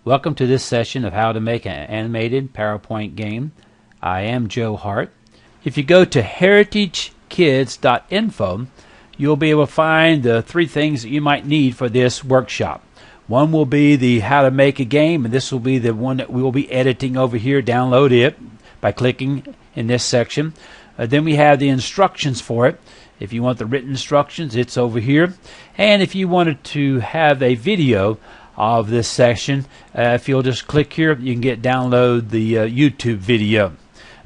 Welcome to this session of how to make an animated PowerPoint game. I am Joe Hart. If you go to heritagekids.info, you'll be able to find the three things that you might need for this workshop. One will be the how to make a game, and this will be the one that we will be editing over here. Download it by clicking in this section. Then we have the instructions for it. If you want the written instructions, it's over here. And if you wanted to have a video of this session, if you'll just click here, you can download the YouTube video.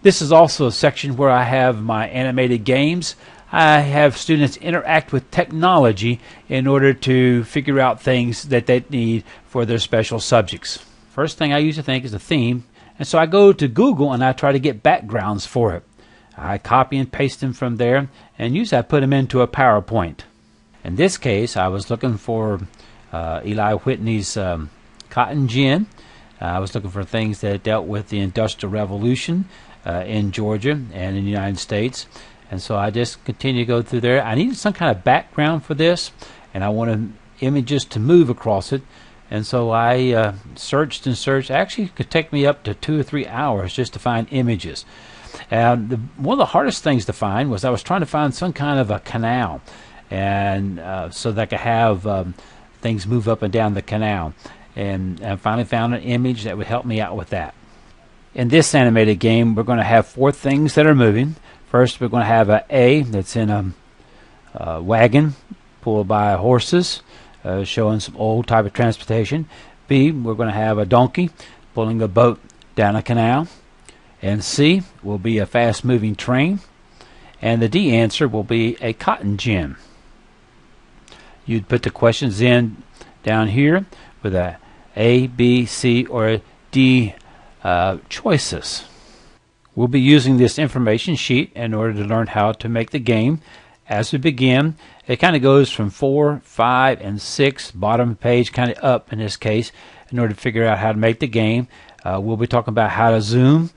This is also a section where I have my animated games. I have students interact with technology in order to figure out things that they need for their special subjects. First thing I usually think is a theme, and so I go to Google and I try to get backgrounds for it. I copy and paste them from there, and usually I put them into a PowerPoint. In this case, I was looking for Eli Whitney's cotton gin. I was looking for things that dealt with the Industrial Revolution in Georgia and in the United States. And so I just continue to go through there. I needed some kind of background for this, and I wanted images to move across it. And so I searched and searched. Actually, it could take me up to 2 or 3 hours just to find images. And one of the hardest things to find was I was trying to find some kind of a canal, and so that I could have things move up and down the canal. And I finally found an image that would help me out with that. In this animated game, we're going to have 4 things that are moving. First, we're going to have an A that's in a wagon pulled by horses, showing some old type of transportation. B, we're going to have a donkey pulling a boat down a canal. And C will be a fast-moving train. And the D answer will be a cotton gin. You'd put the questions in down here with a B, C, or a D choices. We'll be using this information sheet in order to learn how to make the game. As we begin, it kind of goes from 4, 5, and 6, bottom of the page, kind of up in this case, in order to figure out how to make the game. We'll be talking about how to zoom,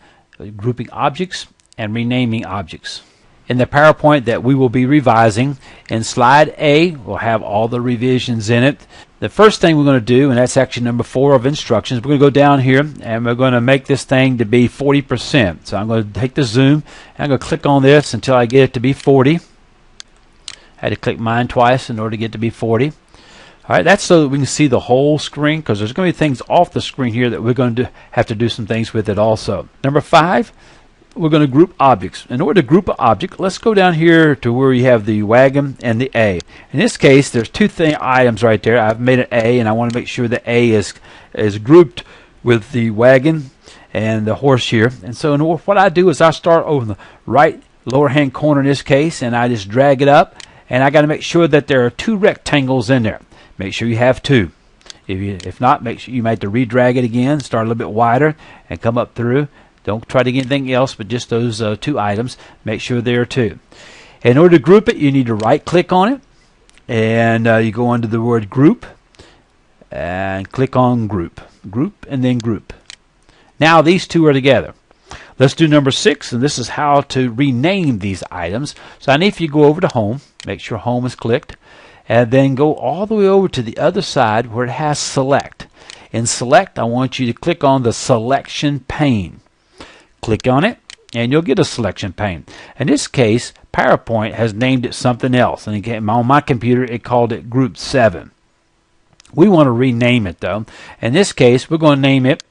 grouping objects, and renaming objects. In the PowerPoint that we will be revising, in slide A, we'll have all the revisions in it. The first thing we're going to do, and that's section number 4 of instructions, we're going to go down here and we're going to make this thing to be 40%. So I'm going to take the zoom and I'm going to click on this until I get it to be 40. I had to click mine twice in order to get it to be 40. Alright, that's so that we can see the whole screen, because there's going to be things off the screen here that we're going to have to do some things with it also. Number 5, we're going to group objects. In order to group an object, let's go down here to where you have the wagon and the A. In this case, there's 2 items right there. I've made an A, and I want to make sure the A is grouped with the wagon and the horse here. And so what I do is I start over the right lower hand corner in this case, and I just drag it up, and I got to make sure that there are 2 rectangles in there. Make sure you have 2. If not, make sure you might have to re-drag it again, start a little bit wider, and come up through. Don't try to get anything else but just those 2 items. Make sure there are 2. In order to group it, you need to right-click on it, and you go under the word Group, and click on Group. Group, and then Group. Now these 2 are together. Let's do number 6, and this is how to rename these items. So I need for you to go over to Home, make sure Home is clicked, and then go all the way over to the other side where it has Select. In Select, I want you to click on the Selection pane. Click on it, and you'll get a selection pane. In this case, PowerPoint has named it something else, and again, on my computer, it called it Group 7. We want to rename it, though. In this case, we're going to name it.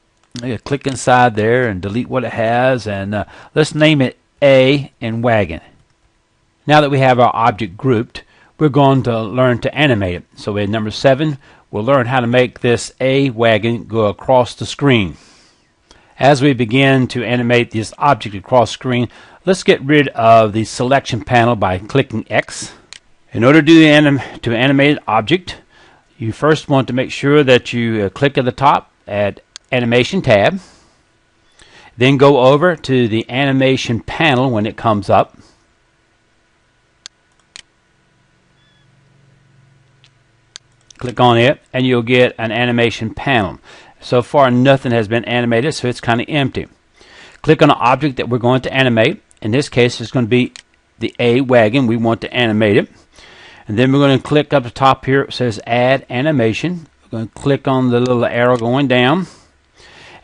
Click inside there and delete what it has, and let's name it A and Wagon. Now that we have our object grouped, we're going to learn to animate it. So in number 7, we'll learn how to make this A wagon go across the screen. As we begin to animate this object across screen, let's get rid of the selection panel by clicking X. In order to animate an object, you first want to make sure that you click at the top at Animation tab. Then go over to the Animation panel when it comes up. Click on it, and you'll get an animation panel. So far, nothing has been animated, so it's kind of empty. Click on an object that we're going to animate. In this case, it's going to be the A wagon. We want to animate it. And then we're going to click up the top here. It says Add Animation. We're going to click on the little arrow going down.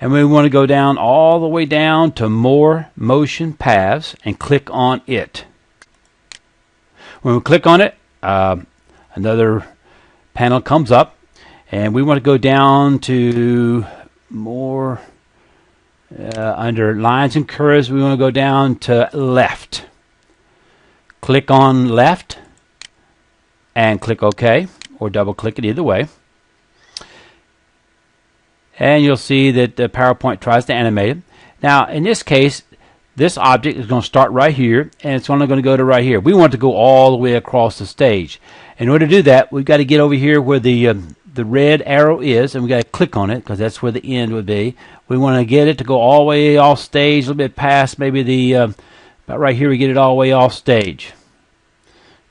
And we want to go down all the way down to More Motion Paths and click on it. When we click on it, another panel comes up, and we want to go down to more under Lines and Curves. We want to go down to Left. Click on Left and click OK, or double click it, either way. And you'll see that the PowerPoint tries to animate it. Now, in this case, this object is going to start right here, and it's only going to go to right here. We want to go all the way across the stage. In order to do that, we've got to get over here where the red arrow is, and we've got to click on it, because that's where the end would be. We want to get it to go all the way off stage, a little bit past maybe the, about right here, we get it all the way off stage.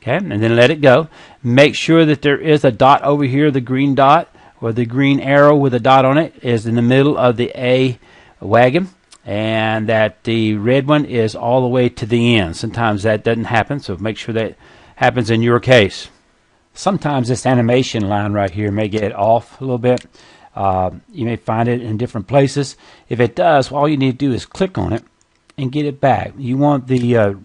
Okay, and then let it go. Make sure that there is a dot over here, the green dot, or the green arrow with a dot on it is in the middle of the A wagon, and that the red one is all the way to the end. Sometimes that doesn't happen, so make sure that happens in your case. Sometimes this animation line right here may get off a little bit. You may find it in different places. If it does, all you need to do is click on it and get it back. You want the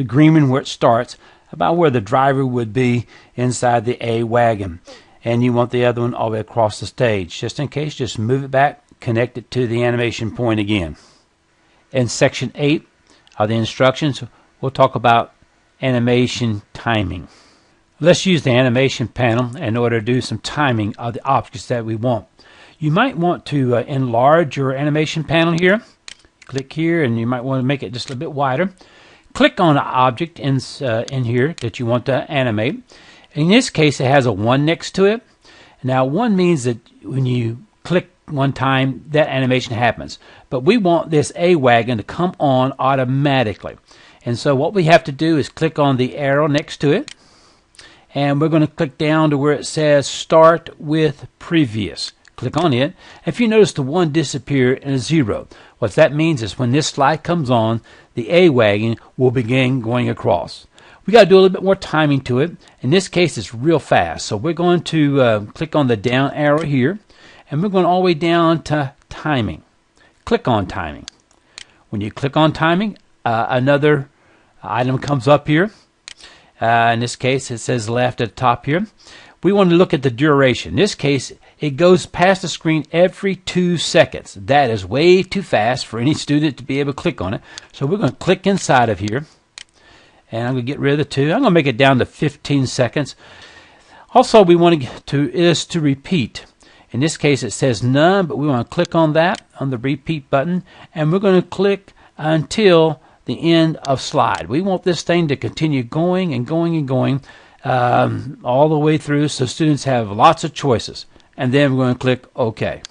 green one where it starts, about where the driver would be inside the A wagon. And you want the other one all the way across the stage. Just in case, just move it back, connect it to the animation point again. In section 8 of the instructions, we'll talk about animation timing. Let's use the animation panel in order to do some timing of the objects that we want. You might want to enlarge your animation panel here. Click here, and you might want to make it just a little bit wider. Click on the object in here that you want to animate. In this case, it has a 1 next to it. Now, 1 means that when you click one time, that animation happens. But we want this A wagon to come on automatically. And so what we have to do is click on the arrow next to it. And we're going to click down to where it says Start with Previous. Click on it. If you notice the 1 disappear and a 0, what that means is when this slide comes on, the A wagon will begin going across. We got to do a little bit more timing to it. In this case, it's real fast. So we're going to click on the down arrow here, and we're going all the way down to Timing. Click on Timing. When you click on Timing, another item comes up here. In this case, it says left at the top here. We want to look at the duration. In this case, it goes past the screen every 2 seconds. That is way too fast for any student to be able to click on it. So we're going to click inside of here. And I'm going to get rid of the 2. I'm going to make it down to 15 seconds. Also, we want to repeat. In this case, it says none, but we want to click on that, on the repeat button, and we're going to click until the end of slide. We want this thing to continue going and going and going all the way through, so students have lots of choices. And then we're going to click OK.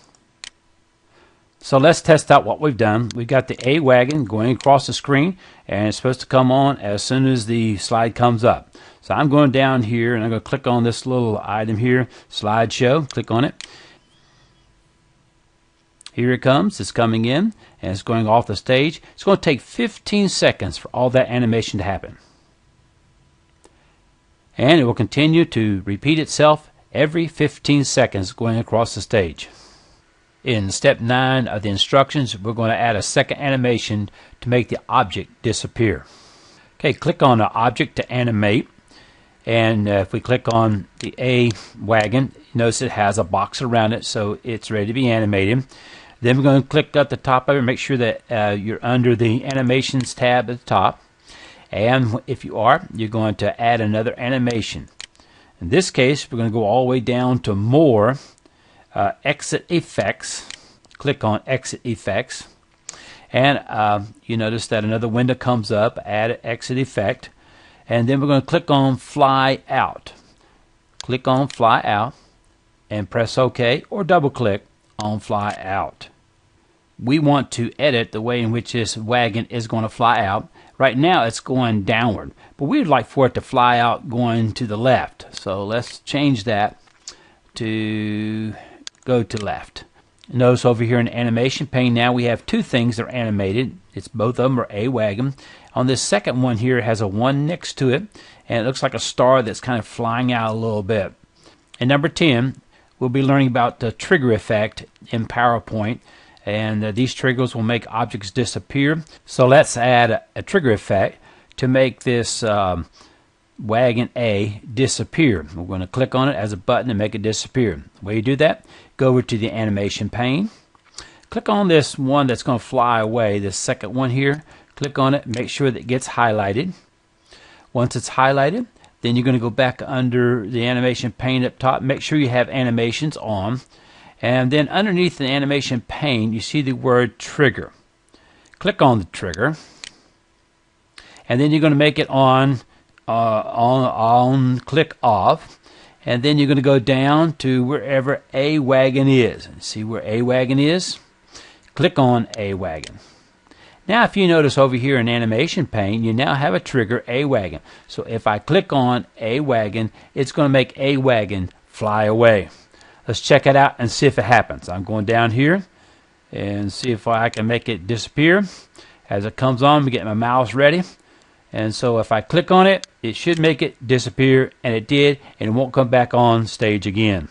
So let's test out what we've done. We've got the A wagon going across the screen, and it's supposed to come on as soon as the slide comes up. So I'm going down here, and I'm going to click on this little item here, Slideshow. Click on it. Here it comes. It's coming in, and it's going off the stage. It's going to take 15 seconds for all that animation to happen. And it will continue to repeat itself every 15 seconds going across the stage. In step 9 of the instructions, we're going to add a second animation to make the object disappear. Okay, click on the object to animate. And if we click on the A wagon, notice it has a box around it, so it's ready to be animated. Then we're going to click at the top of it, make sure that you're under the Animations tab at the top. And if you are, you're going to add another animation. In this case, we're going to go all the way down to More, Exit Effects. Click on Exit Effects. And you notice that another window comes up, Add Exit Effect. And then we're going to click on Fly Out. Click on Fly Out and press OK, or double click on Fly Out. We want to edit the way in which this wagon is going to fly out. Right now it's going downward, but we'd like for it to fly out going to the left. So let's change that to go to left. Notice over here in the animation pane now we have 2 things that are animated. It's both of them are A wagon. On this second one here, it has a 1 next to it, and it looks like a star that's kind of flying out a little bit. In number 10, we'll be learning about the trigger effect in PowerPoint, and these triggers will make objects disappear. So let's add a trigger effect to make this Wagon A disappear. We're going to click on it as a button and make it disappear. The way you do that, go over to the animation pane, click on this one that's going to fly away, this second one here. Click on it, make sure that it gets highlighted. Once it's highlighted, then you're going to go back under the animation pane up top, make sure you have animations on, and then underneath the animation pane you see the word trigger. Click on the trigger, and then you're going to make it on, click off, and then you're going to go down to wherever A Wagon is. See where A Wagon is? Click on A Wagon. Now if you notice over here in animation pane, you now have a trigger A Wagon. So if I click on A Wagon, it's going to make A Wagon fly away. Let's check it out and see if it happens. I'm going down here and see if I can make it disappear. As it comes on, we get my mouse ready. And so if I click on it, it should make it disappear, and it did, and it won't come back on stage again.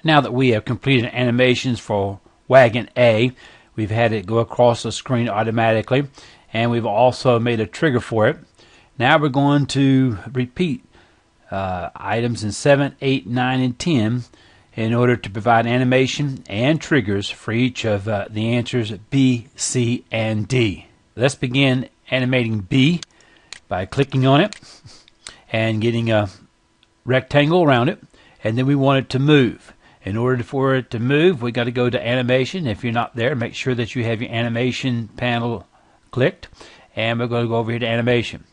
Now that we have completed animations for Wagon A, we've had it go across the screen automatically, and we've also made a trigger for it. Now we're going to repeat items in 7, 8, 9, and 10 in order to provide animation and triggers for each of the answers B, C, and D. Let's begin animating B by clicking on it and getting a rectangle around it, and then we want it to move. In order for it to move, we got to go to animation. If you're not there, make sure that you have your animation panel clicked, and we're going to go over here to animation.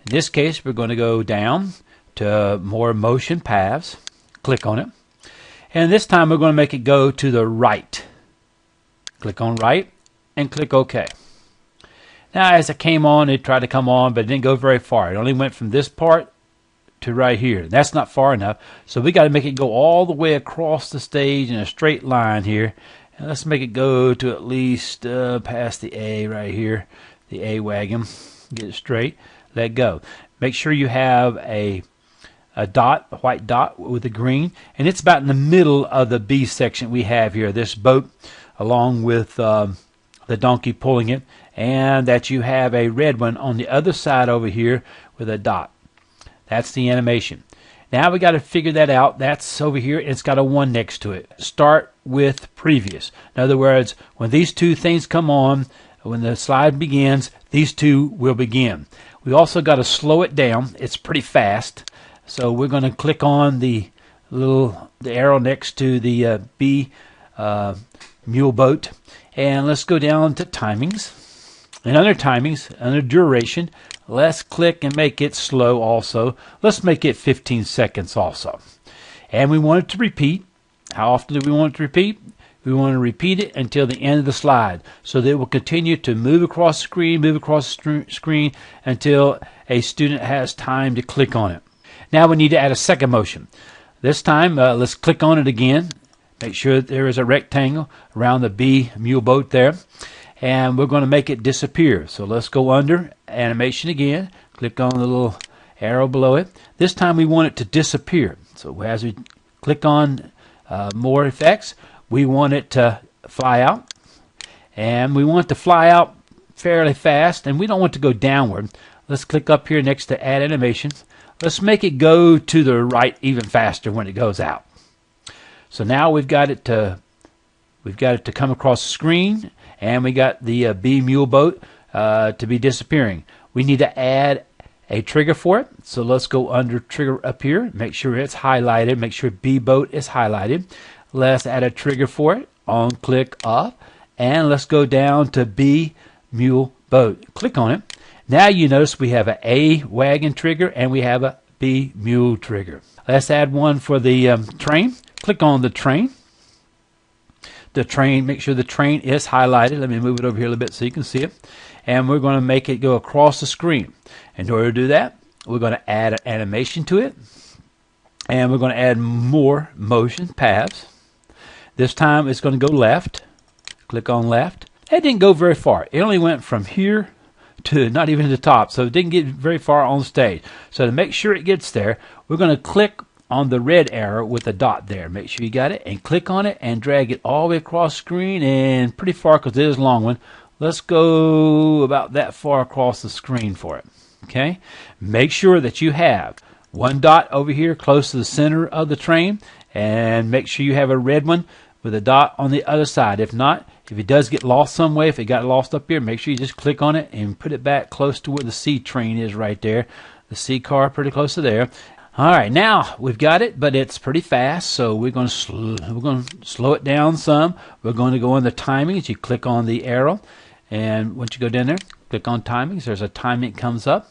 In this case, we're going to go down to more motion paths, click on it, and this time we're going to make it go to the right. Click on right and click OK. Now as it came on, it tried to come on, but it didn't go very far. It only went from this part to right here. That's not far enough, so we got to make it go all the way across the stage in a straight line here. And let's make it go to at least past the A right here, the A Wagon. Get it straight, let go. Make sure you have a dot, a white dot with a green, and it's about in the middle of the B section we have here, this boat along with the donkey pulling it, and that you have a red one on the other side over here with a dot. That's the animation. Now we got to figure that out. That's over here. It's got a 1 next to it. Start with previous. In other words, when these two things come on, when the slide begins, these two will begin. We also got to slow it down. It's pretty fast. So we're going to click on the arrow next to the B mule boat, and let's go down to timings. And under timings, under duration, let's click and make it slow also. Let's make it 15 seconds also. And we want it to repeat. How often do we want it to repeat? We want to repeat it until the end of the slide, so that it will continue to move across the screen, until a student has time to click on it. Now we need to add a second motion. This time, let's click on it again. Make sure that there is a rectangle around the B mule boat there. And we're going to make it disappear. So let's go under animation again. Click on the little arrow below it. This time we want it to disappear. So as we click on more effects, we want it to fly out. And we want it to fly out fairly fast, and we don't want it to go downward. Let's click up here next to add animations. Let's make it go to the right even faster when it goes out. So now we've got it to come across the screen, and we got the B mule boat to be disappearing. We need to add a trigger for it. So let's go under trigger up here. Make sure it's highlighted. Make sure B boat is highlighted. Let's add a trigger for it. On click off, and let's go down to B mule boat. Click on it. Now you notice we have A Wagon trigger and we have a B mule trigger. Let's add one for the train. Click on the train. The train, make sure the train is highlighted. Let me move it over here a little bit so you can see it. And we're going to make it go across the screen. In order to do that, we're going to add an animation to it. And we're going to add more motion paths. This time it's going to go left. Click on left. It didn't go very far. It only went from here to not even to the top. So it didn't get very far on stage. So to make sure it gets there, we're going to click on the red arrow with a dot there. Make sure you got it and click on it and drag it all the way across the screen and pretty far because it is a long one. Let's go about that far across the screen for it. Okay, make sure that you have one dot over here close to the center of the train, and make sure you have a red one with a dot on the other side. If not, if it does get lost some way, if it got lost up here, make sure you just click on it and put it back close to where the C train is right there. The C car pretty close to there. All right, now we've got it, but it's pretty fast, so we're going to slow it down some. We're going to go in the timings. You click on the arrow, and once you go down there, click on timings. There's a timing that comes up.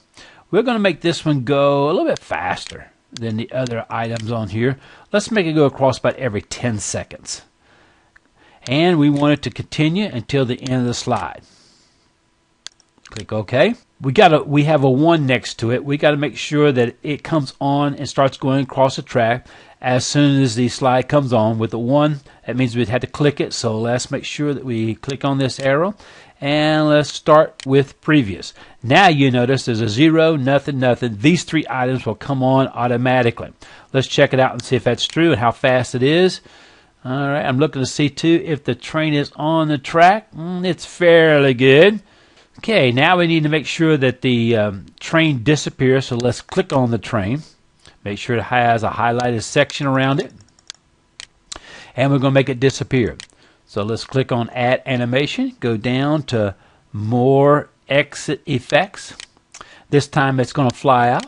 We're going to make this one go a little bit faster than the other items on here. Let's make it go across about every 10 seconds. And we want it to continue until the end of the slide. Click OK. We have a 1 next to it. We got to make sure that it comes on and starts going across the track as soon as the slide comes on. With the 1, that means we'd have to click it. So let's make sure that we click on this arrow. And let's start with previous. Now you notice there's a 0, nothing, nothing. These 3 items will come on automatically. Let's check it out and see if that's true and how fast it is. All right, I'm looking to see too if the train is on the track. It's fairly good. Okay, now we need to make sure that the train disappears. So let's click on the train. Make sure it has a highlighted section around it. And we're going to make it disappear. So let's click on Add Animation, go down to More Exit Effects. This time it's going to fly out.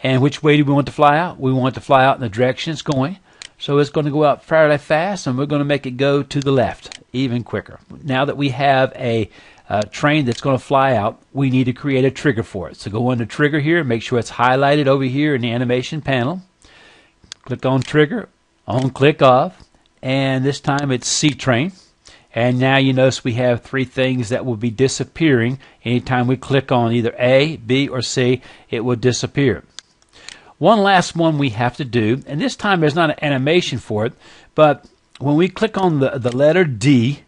And which way do we want to fly out? We want it to fly out in the direction it's going. So it's going to go out fairly fast, and we're going to make it go to the left even quicker. Now that we have a train that's going to fly out, we need to create a trigger for it. So go on to Trigger here, make sure it's highlighted over here in the animation panel. Click on Trigger, on Click Off. And this time it's C train. And now you notice we have 3 things that will be disappearing. Anytime we click on either A, B, or C, it will disappear. One last one we have to do, and this time there's not an animation for it, but when we click on the letter D,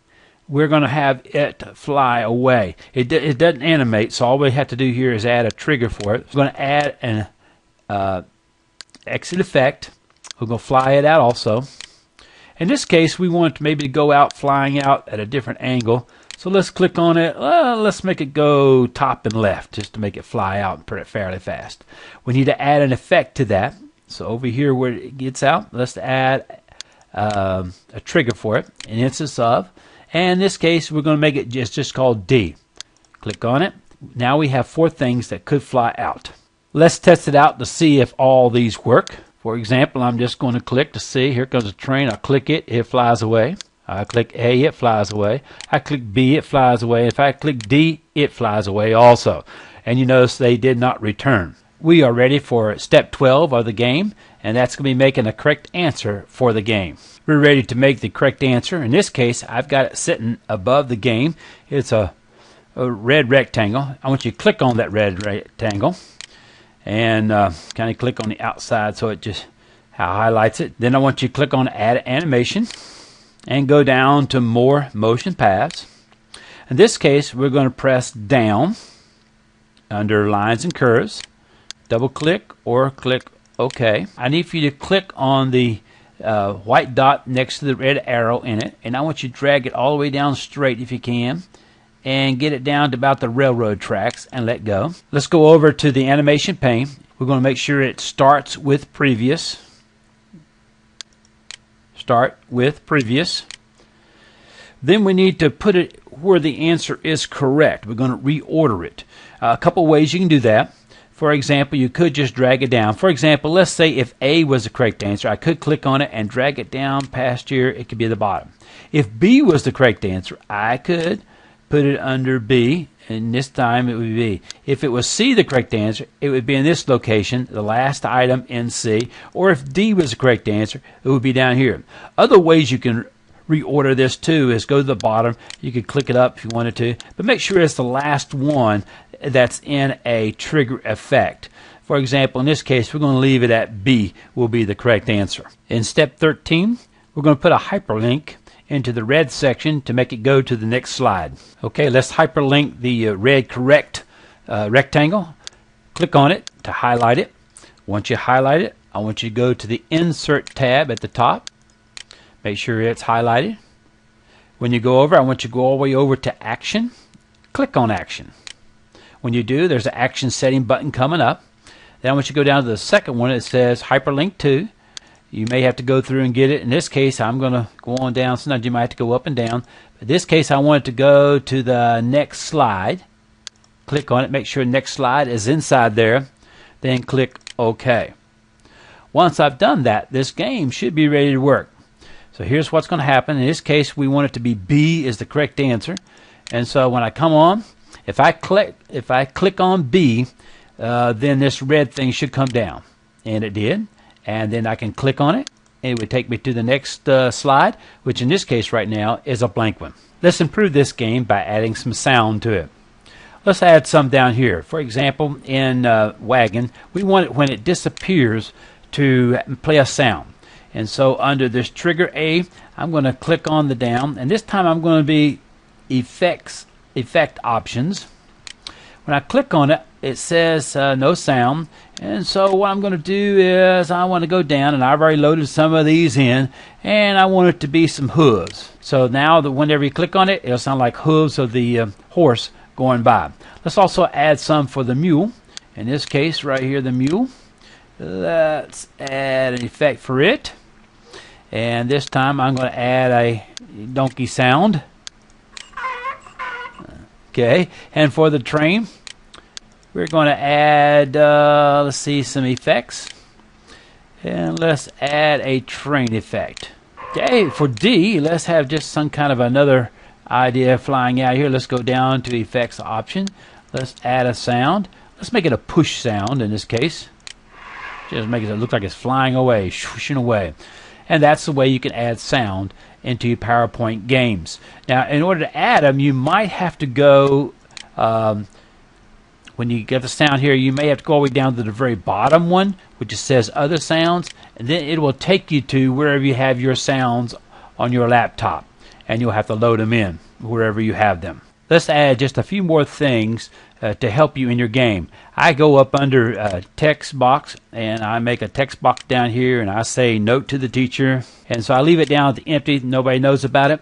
we're going to have it fly away. It doesn't animate, so all we have to do here is add a trigger for it. We're going to add an exit effect. We're going to fly it out also. In this case, we want maybe to go out flying out at a different angle. So let's click on it. Let's make it go top and left just to make it fly out fairly fast. We need to add an effect to that. So over here where it gets out, let's add a trigger for it, an instance of. And in this case, we're going to make it just called D. Click on it. Now we have 4 things that could fly out. Let's test it out to see if all these work. For example, I'm just going to click to see. Here comes a train. I click it, it flies away. I click A, it flies away. I click B, it flies away. If I click D, it flies away also. And you notice they did not return. We are ready for step 12 of the game, and that's going to be making a correct answer for the game. We're ready to make the correct answer. In this case, I've got it sitting above the game. It's a red rectangle. I want you to click on that red rectangle and kind of click on the outside so it just highlights it. Then I want you to click on Add Animation and go down to More Motion Paths. In this case, we're going to press down under Lines and Curves, double click or click OK. I need for you to click on the white dot next to the red arrow in it, and I want you to drag it all the way down straight if you can and get it down to about the railroad tracks and let go. Let's go over to the animation pane. We're going to make sure it starts with previous. Start with previous. Then we need to put it where the answer is correct. We're going to reorder it. A couple ways you can do that. For example, you could just drag it down. For example, let's say if A was the correct answer, I could click on it and drag it down past here. It could be at the bottom. If B was the correct answer, I could put it under B, and this time it would be B. If it was C the correct answer, it would be in this location, the last item in C. Or if D was the correct answer, it would be down here. Other ways you can reorder this too is go to the bottom. You could click it up if you wanted to, but make sure it's the last one that's in a trigger effect. For example, in this case, we're going to leave it at B will be the correct answer. In step 13, we're going to put a hyperlink into the red section to make it go to the next slide. Okay, let's hyperlink the red correct rectangle. Click on it to highlight it. Once you highlight it, I want you to go to the Insert tab at the top. Make sure it's highlighted. When you go over, I want you to go all the way over to Action. Click on Action. When you do, there's an Action Setting button coming up. Then I want you to go down to the second one. It says Hyperlink to. You may have to go through and get it. In this case, I'm going to go on down. Sometimes you might have to go up and down. In this case, I want it to go to the next slide. Click on it. Make sure next slide is inside there. Then click OK. Once I've done that, this game should be ready to work. So here's what's going to happen. In this case, we want it to be B is the correct answer. And so when I come on, if I click on B, then this red thing should come down. And it did. And then I can click on it. And it would take me to the next slide, which in this case right now is a blank one. Let's improve this game by adding some sound to it. Let's add some down here. For example, in Wagon, we want it when it disappears to play a sound. And so under this trigger A, I'm going to click on the down, and this time I'm going to be effect options. When I click on it, it says no sound, and so what I'm going to do is I want to go down, and I've already loaded some of these in, and I want it to be some hooves. So now that whenever you click on it, it'll sound like hooves of the horse going by. Let's also add some for the mule. In this case right here, the mule. Let's add an effect for it. And this time I'm going to add a donkey sound. Okay, and for the train, we're going to add, let's see, some effects. And let's add a train effect. Okay, for D, let's have just some kind of another idea flying out here. Let's go down to effects option. Let's add a sound. Let's make it a push sound in this case. Just make it look like it's flying away, swooshing away. And that's the way you can add sound into your PowerPoint games. Now, in order to add them, you might have to go, when you get the sound here, you may have to go all the way down to the very bottom one, which just says Other Sounds, and then it will take you to wherever you have your sounds on your laptop, and you'll have to load them in wherever you have them. Let's add just a few more things to help you in your game. I go up under text box, and I make a text box down here, and I say note to the teacher, and so I leave it down at the empty. Nobody knows about it.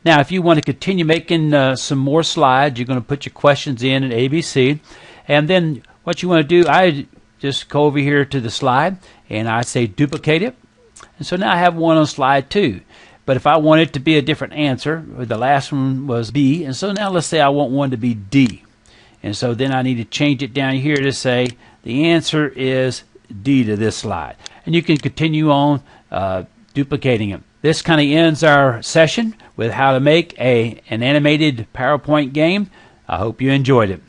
Now if you want to continue making some more slides, you're going to put your questions in ABC, and then what you want to do, I just go over here to the slide and I say duplicate it, and so now I have one on slide 2. But if I want it to be a different answer, the last one was B, and so now let's say I want one to be D. And so then I need to change it down here to say the answer is D to this slide. And you can continue on duplicating it. This kind of ends our session with how to make an animated PowerPoint game. I hope you enjoyed it.